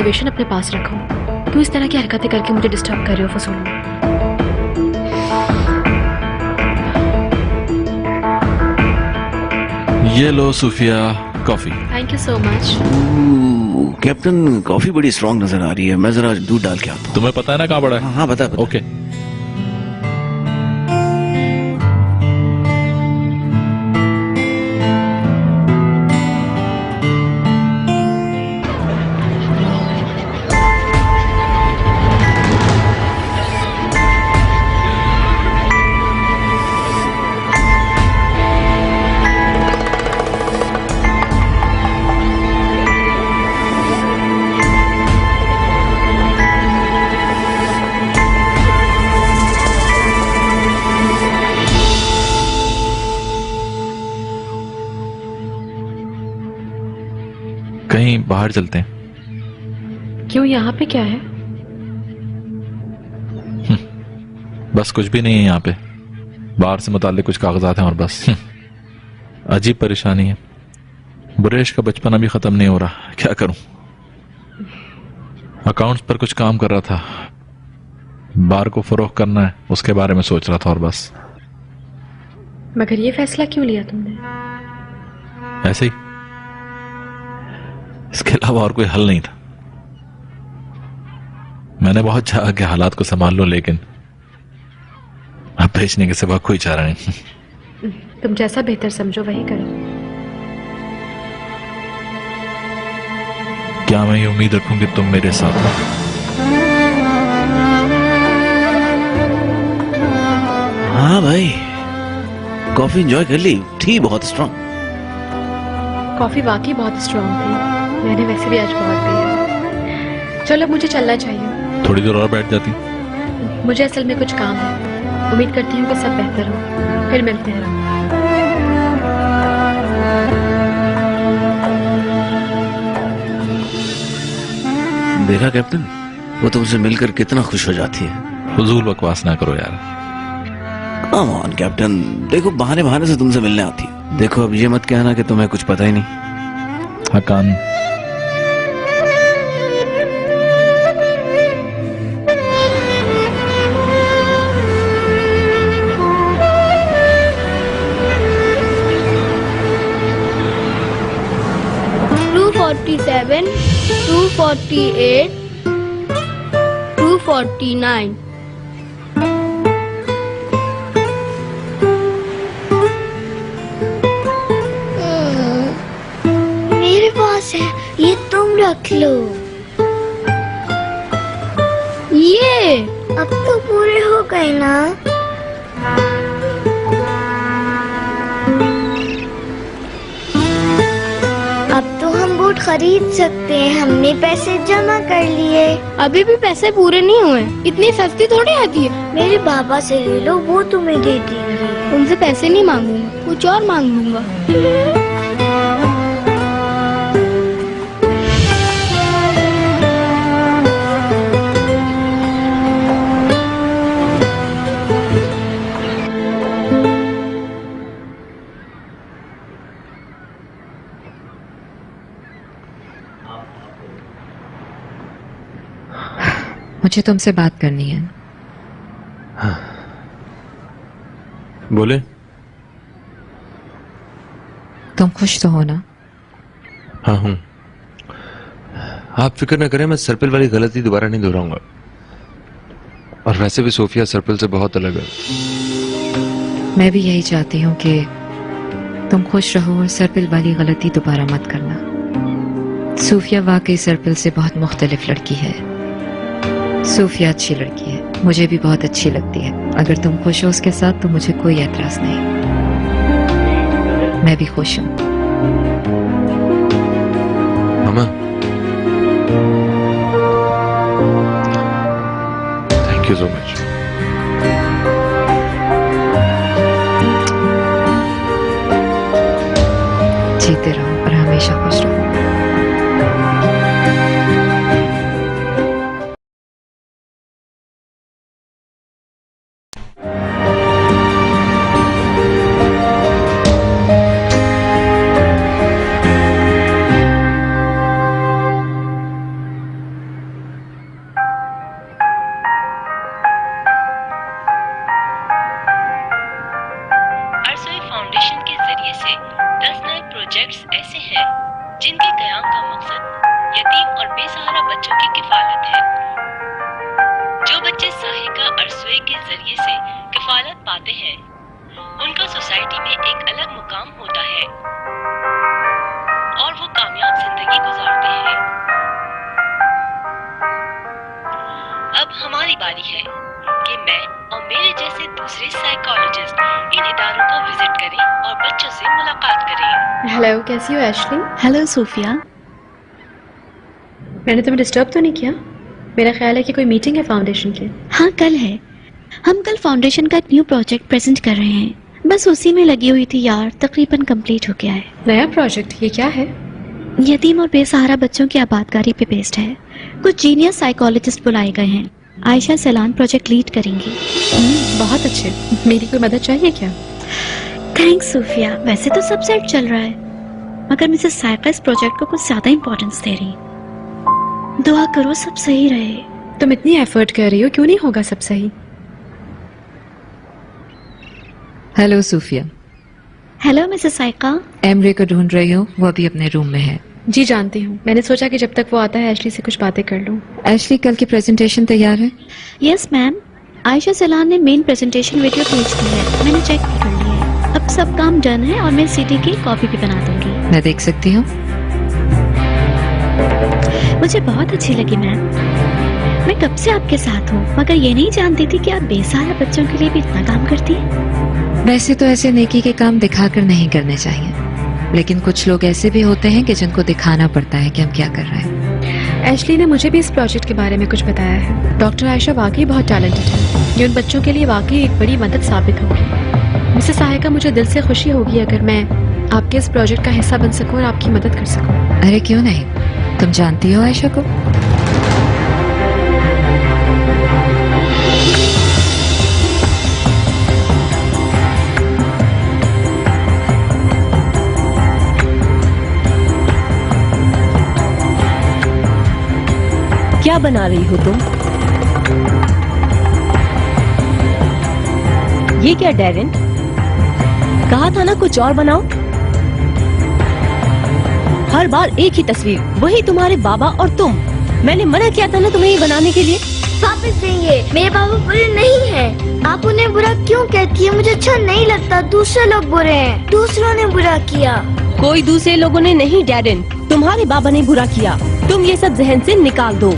Motivation अपने पास रखो। क्यों इस तरह की हरकतें करके मुझे डिस्टर्ब कर रहे हो फजूल में? ये लो Sufiya coffee. Thank you so much. Captain coffee बड़ी स्ट्रांग नजर आ रही है, मैं जरा दूध डाल के आता हूँ। तुम्हें पता है ना कहाँ पड़ा है? हाँ पता है। ओके। कहीं बाहर चलते हैं। क्यों, यहाँ पे क्या है? बस कुछ भी नहीं है यहाँ पे, बाहर से मुताल्लिक कुछ कागजात हैं और बस। अजीब परेशानी है। बुरेश का बचपन अभी खत्म नहीं हो रहा, क्या करूं। अकाउंट्स पर कुछ काम कर रहा था, बार को फरोख्त करना है, उसके बारे में सोच रहा था और बस। मगर ये फैसला क्यों लिया तुमने? ऐसे ही, इसके अलावा और कोई हल नहीं था। मैंने बहुत चाहा कि हालात को संभाल लो, लेकिन अब बेचने के सिवा कोई चारा नहीं। तुम जैसा बेहतर समझो वही करो। क्या मैं ये उम्मीद रखूं कि तुम मेरे साथ हो? हाँ भाई, कॉफी एंजॉय कर ली, थी बहुत स्ट्रांग। कॉफी वाकई बहुत स्ट्रांग थी, मैंने वैसे भी आज बहुत पी है। चलो मुझे चलना चाहिए। थोड़ी देर और बैठ जाती। मुझे असल में कुछ काम है। उम्मीद करती हूँ कि सब बेहतर हो, फिर मिलते हैं। देखा कैप्टन, वो तुमसे मिलकर कितना खुश हो जाती है। फजूल बकवास ना करो यार। कम ऑन कैप्टन, देखो बहाने बहाने से तुमसे मिलने आती है। देखो अब ये मत कहना कि तुम्हें कुछ पता ही नहीं। हकान, $247, $248, $249। मेरे पास है, ये तुम रख लो। ये अब तो पूरे हो गए ना। अब तो हम बोट खरीद सकते हैं, हमने पैसे जमा कर लिए। अभी भी पैसे पूरे नहीं हुए, इतनी सस्ती थोड़ी आती है। मेरे बाबा से ले लो, वो तुम्हें दे देंगे। उनसे पैसे नहीं मांगूंगा, कुछ और मांग लूंगा। मुझे तुमसे बात करनी है। हाँ। बोले। तुम खुश तो हो ना? हाँ हूँ। आप फिक्र न करें, मैं सर्पिल वाली गलती दोबारा नहीं दोहराऊंगा। और वैसे भी सोफिया सर्पिल से बहुत अलग है। मैं भी यही चाहती हूँ कि तुम खुश रहो और सर्पिल वाली गलती दोबारा मत करना। सूफिया वाकई सर्पिल से बहुत मुख्तलिफ लड़की है। सूफिया अच्छी लड़की है, मुझे भी बहुत अच्छी लगती है। अगर तुम खुश हो उसके साथ तो मुझे कोई एतराज नहीं। मैं भी खुश हूँ। मामा, थैंक यू सो मच। जीते रहो और हमेशा खुश रहो। की किफालत है। जो बच्चे सहायिका और स्वे के जरिए से किफालत पाते हैं उनका सोसाइटी में एक अलग मुकाम होता है और वो कामयाब जिंदगी गुजारते हैं। अब हमारी बारी है कि मैं और मेरे जैसे दूसरे साइकोलॉजिस्ट इन इदारों को विजिट करें और बच्चों से मुलाकात करें। हेलो, कैसी हो एशली? Hello Sophia. मैंने तुम्हें डिस्टर्ब तो नहीं किया? मेरा ख्याल है कि कोई मीटिंग है फाउंडेशन की। हाँ, कल है। हम कल फाउंडेशन का एक न्यू प्रोजेक्ट प्रेजेंट कर रहे हैं। बस उसी में लगी हुई थी यार, तकरीबन कंप्लीट हो गया है। नया प्रोजेक्ट? ये क्या है? यतीम और बेसहारा बच्चों की आबादकारी पे बेस्ड है। कुछ जीनियस साइकोलॉजिस्ट बुलाए गए हैं। आयशा सलान प्रोजेक्ट लीड करेंगी। बहुत अच्छे। मेरी कोई मदद चाहिए क्या? Thanks Sophia. वैसे तो सब सेट चल रहा है, मगर मिसेस साइका इस प्रोजेक्ट को कुछ ज्यादा इंपॉर्टेंस दे रही। दुआ करो सब सही रहे। तुम इतनी एफर्ट कर रही हो, क्यों नहीं होगा सब सही? Hello Sufiya. Hello mrs Saika. Emre को ढूंढ रही हो? वो अभी अपने रूम में है। जी जानती हूँ। मैंने सोचा कि जब तक वो आता है एशली से कुछ बातें कर लूँ। एशली, कल की प्रेजेंटेशन तैयार है? Yes ma'am. आयशा सलान ने मेन प्रेजेंटेशन वीडियो भेज दी है, मैंने चेक भी कर लिया है। अब सब काम डन है और मैं सीडी की कॉपी भी बना दूंगी। मैं देख सकती हूँ? मुझे बहुत अच्छी लगी मैम। मैं कब से आपके साथ हूँ, मगर ये नहीं जानती थी कि आप बेसहारा बच्चों के लिए भी इतना काम करती हैं। वैसे तो ऐसे नेकी के काम दिखाकर नहीं करने चाहिए, लेकिन कुछ लोग ऐसे भी होते हैं कि जिनको दिखाना पड़ता है कि हम क्या कर रहे हैं। एशली ने मुझे भी इस प्रोजेक्ट के बारे में कुछ बताया है। डॉक्टर आयशा वाकई बहुत टैलेंटेड है। ये उन बच्चों के लिए वाकई एक बड़ी मदद साबित होगी। मिसेस सहायका, मुझे दिल से खुशी होगी अगर मैं आपके इस प्रोजेक्ट का हिस्सा बन सकूं और आपकी मदद कर सकूं। अरे क्यों नहीं, तुम जानती हो आयशा को। क्या बना रही हो तुम? ये क्या डैरेन? कहा था ना कुछ और बनाओ। हर बार एक ही तस्वीर, वही तुम्हारे बाबा और तुम। मैंने मना किया था ना तुम्हें ये बनाने के लिए। वापस देंगे। मेरे बाबा बुरे नहीं हैं। आप उन्हें बुरा क्यों कहती है? मुझे अच्छा नहीं लगता। दूसरे लोग बुरे हैं। दूसरों ने बुरा किया। कोई दूसरे लोगों ने नहीं डैरेन, तुम्हारे बाबा ने बुरा किया। तुम ये सब जहन से निकाल दो।